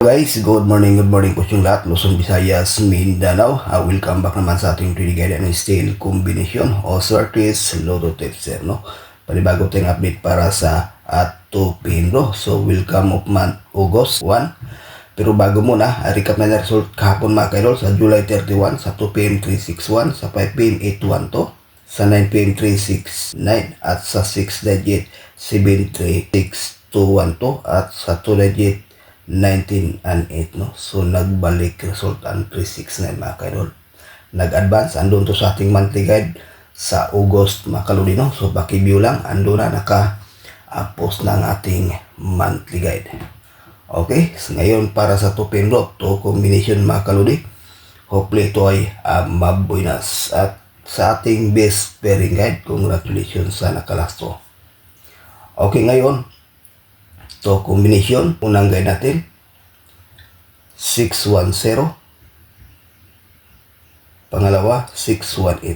Guys, good morning po yung lahat. Luzon, Visayas, Mindanao. Welcome back naman sa ating 3D guide and style combination o Sortis Lotto Tipster, no? Panibago tayong update para sa ato pinro. So, welcome of month August 1. Pero bago muna, recap na result kahapon mga kaidol sa July 31 sa 2pm 361, sa 5pm 812, sa 9pm 369 at sa 6 digit 73612 at sa 2 digit 19 and 8, no? So nagbalik result ang 369 mga kaidol. Nag-advance andun to sa ating monthly guide sa August mga kaludi, no? So paki-view lang, andun na naka-post na ang ating monthly guide. Okay, so ngayon para sa 2 pin block to combination mga kaludi, hopefully ito ay mabuinas at sa ating best pairing guide. Congratulations sa nakalasto. Okay, ngayon to combination, unang guide natin 610, pangalawa 618.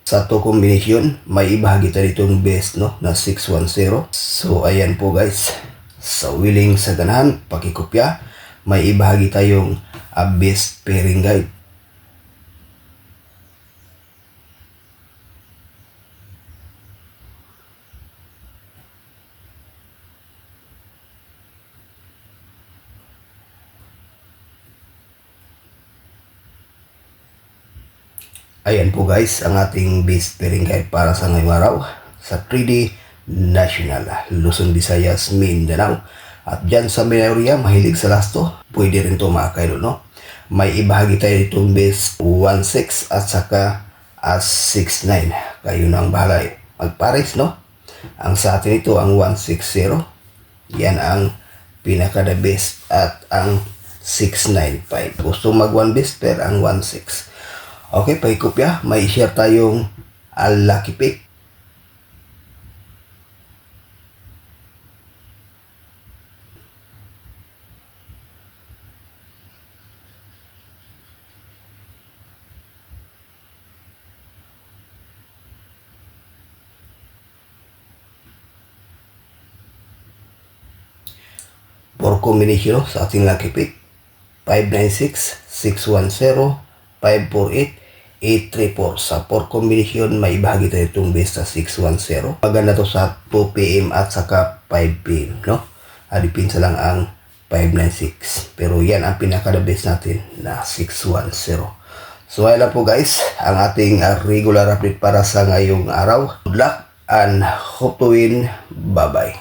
Sa to combination, may ibahagi tayo ditong best, no, na 610. So ayan po guys, sa willing sa ganahan pakikopya, may ibahagi tayong best pairing guide. Ayan po guys, ang ating best pairing guide para sa ngayong araw sa 3D National, Luzon, Visayas, Mindanao. At dyan sa may area, mahilig sa lasto, pwede rin ito mga kaidol, no? May ibahagi tayo itong best 1-6 at saka 6-9. Kayo na ang bahala magpares, no? Ang sa atin ito ang 1-6-0. Yan ang pinaka the best at ang 6-9-5. Gusto mag 1 best pair ang 1-6. Okay, pakikopya, may share tayong lucky pick. For combination sa ating lucky pick, 596, 610, 548, 834. Sa 4 combination, may ibahagi tayo itong best sa 610. Maganda to sa 2 PM at saka 5 PM, no? Dipinsa lang ang 596. Pero yan ang pinaka-the best natin na 610. So ayun lang po guys, ang ating regular update para sa ngayong araw. Good luck and hope to win. Bye-bye.